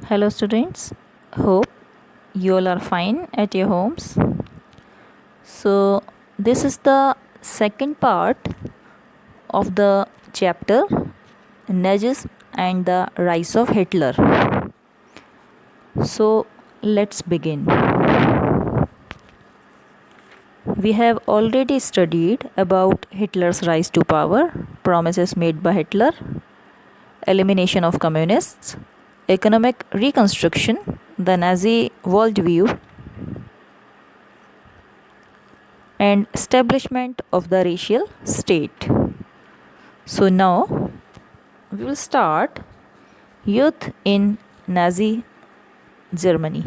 Hello, students. Hope you all are fine at your homes. So, this is the second part of the chapter Nazism and the Rise of Hitler. So, let's begin. We have already studied about Hitler's rise to power, promises made by Hitler, elimination of communists, economic reconstruction, the Nazi worldview, and establishment of the racial state. So now we will start youth in Nazi Germany.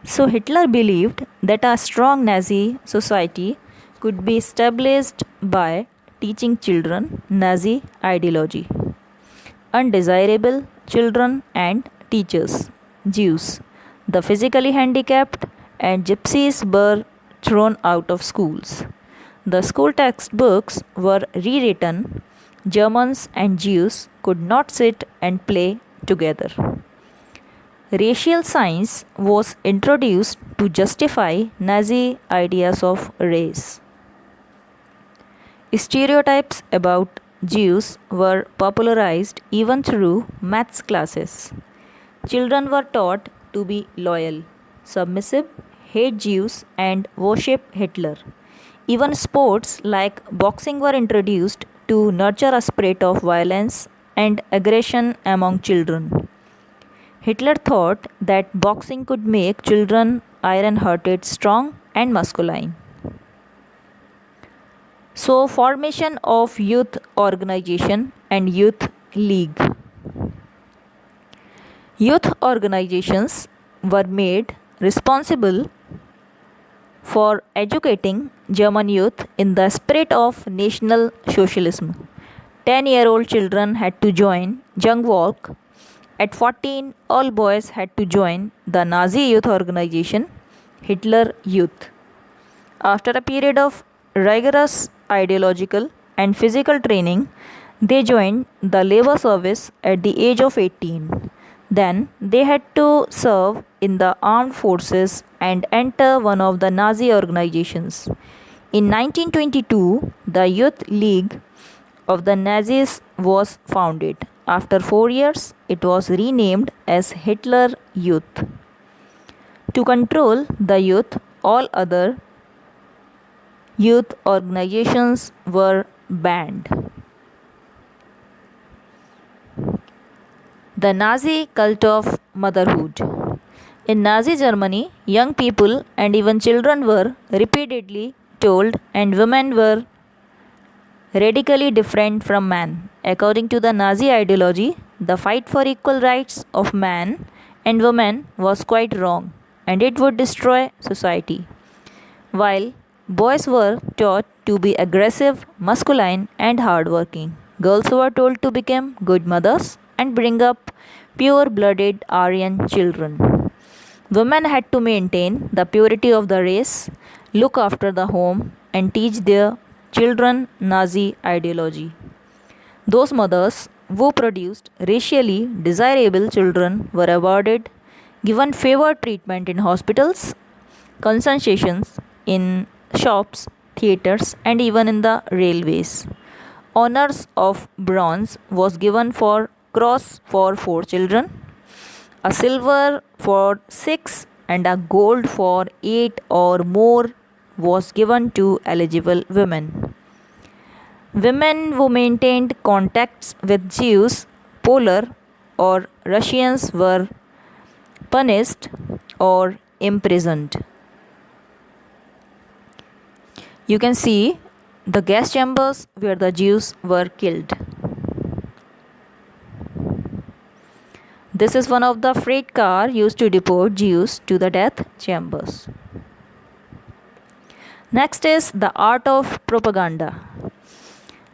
So Hitler believed that a strong Nazi society could be established by teaching children Nazi ideology. Undesirable children and teachers, Jews, the physically handicapped, and gypsies were thrown out of schools. The school textbooks were rewritten. Germans and Jews could not sit and play together. Racial science was introduced to justify Nazi ideas of race. Stereotypes about Jews were popularized even through maths classes. Children were taught to be loyal, submissive, hate Jews, and worship Hitler. Even sports like boxing were introduced to nurture a spirit of violence and aggression among children. Hitler thought that boxing could make children iron hearted, strong, and masculine. So, formation of youth organization and youth league. Youth organizations were made responsible for educating German youth in the spirit of National Socialism. 10-year-old children had to join Jungvolk. At 14, all boys had to join the Nazi youth organization, Hitler Youth. After a period of rigorous ideological and physical training, they joined the labor service at the age of 18. Then they had to serve in the armed forces and enter one of the Nazi organizations. In 1922, the Youth League of the Nazis was founded. After 4 years, it was renamed as Hitler Youth. To control the youth, all other youth organizations were banned. The Nazi cult of motherhood. In Nazi Germany, young people and even children were repeatedly told and women were radically different from man. According to the Nazi ideology, the fight for equal rights of man and woman was quite wrong and it would destroy society. While boys were taught to be aggressive, masculine, and hardworking, girls were told to become good mothers and bring up pure blooded Aryan children. Women had to maintain the purity of the race, look after the home, and teach their children Nazi ideology. Those mothers who produced racially desirable children were awarded, given favored treatment in hospitals, concessions in shops, theatres, and even in the railways. Honors of bronze was given for cross for 4 children, a silver for 6, and a gold for 8 or more was given to eligible women. Women who maintained contacts with Jews, Polar, or Russians were punished or imprisoned. You can see the gas chambers where the Jews were killed. This is one of the freight car used to deport Jews to the death chambers. Next is the art of propaganda.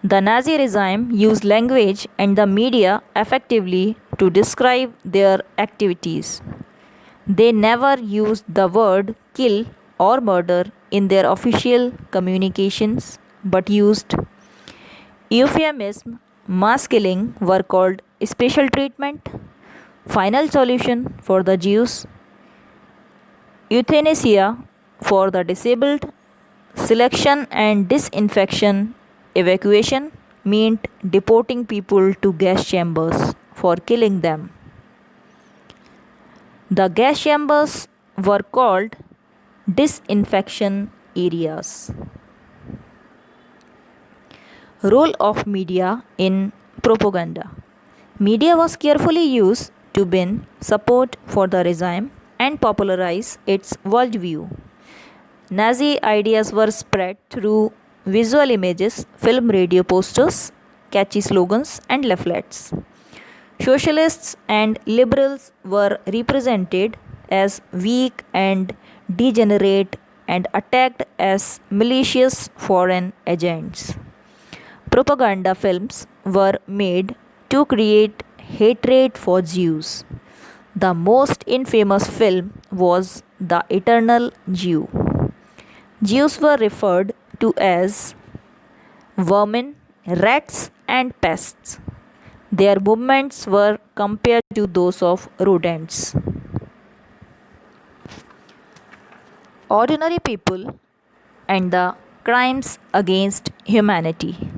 The Nazi regime used language and the media effectively to describe their activities. They never used the word kill or murder in their official communications but used euphemism. Mass killing were called special treatment. Final solution for the Jews: euthanasia for the disabled, selection and disinfection. Evacuation meant deporting people to gas chambers for killing them. The gas chambers were called disinfection areas. Role of media in propaganda. Media was carefully used to win support for the regime and popularize its worldview. Nazi ideas were spread through visual images, film, radio posters, catchy slogans, and leaflets. Socialists and liberals were represented as weak and degenerate and attacked as malicious foreign agents. Propaganda films were made to create hatred for Jews. The most infamous film was The Eternal Jew. Jews were referred to as vermin, rats, and pests. Their movements were compared to those of rodents. Ordinary people and the crimes against humanity.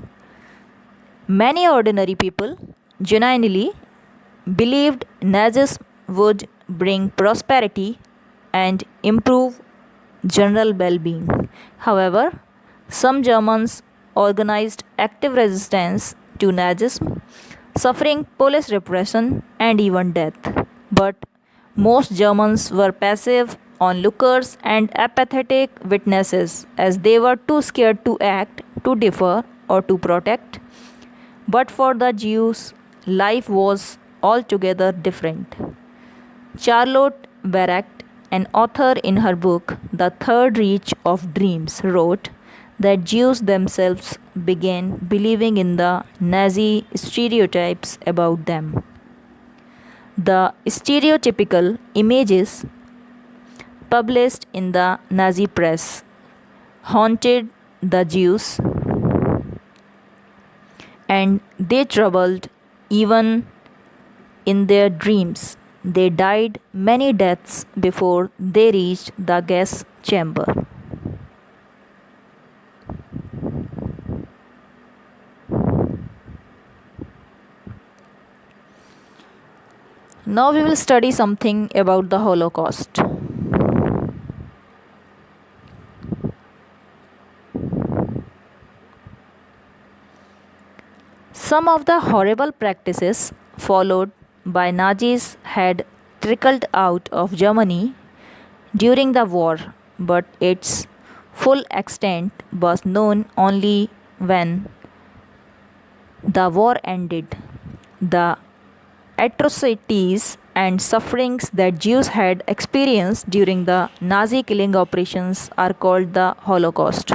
Many ordinary people genuinely believed Nazism would bring prosperity and improve general well being. However, some Germans organized active resistance to Nazism, suffering police repression and even death. But most Germans were passive onlookers and apathetic witnesses as they were too scared to act, to differ, or to protect. But for the Jews, life was altogether different. Charlotte Beradt, an author in her book The Third Reach of Dreams, wrote that Jews themselves began believing in the Nazi stereotypes about them. The stereotypical images published in the Nazi press haunted the Jews, and they troubled even in their dreams. They died many deaths before they reached the gas chamber. Now we will study something about the Holocaust. Some of the horrible practices followed by Nazis had trickled out of Germany during the war, but its full extent was known only when the war ended. The atrocities and sufferings that Jews had experienced during the Nazi killing operations are called the Holocaust.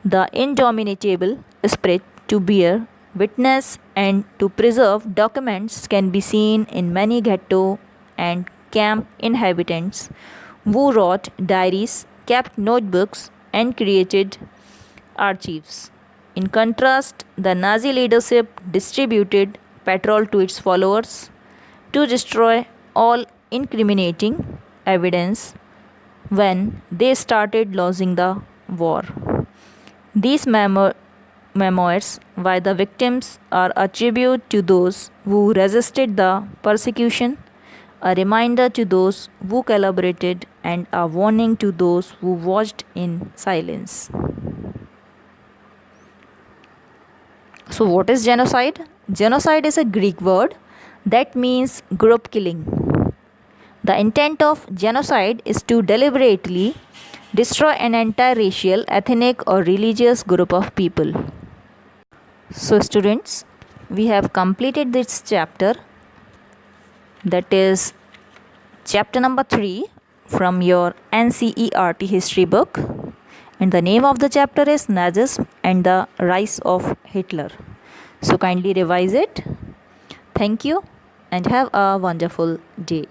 The indomitable spirit to bear witness and to preserve documents can be seen in many ghetto and camp inhabitants who wrote diaries, kept notebooks, and created archives. In contrast, the Nazi leadership distributed petrol to its followers to destroy all incriminating evidence when they started losing the war. These memoirs by the victims are a tribute to those who resisted the persecution, a reminder to those who collaborated, and a warning to those who watched in silence. So, what is genocide? Genocide is a Greek word that means group killing. The intent of genocide is to deliberately destroy an entire racial, ethnic, or religious group of people. So, students, we have completed this chapter, that is chapter number 3 from your NCERT history book, and the name of the chapter is Nazism and the Rise of Hitler. So kindly revise it. Thank you and have a wonderful day.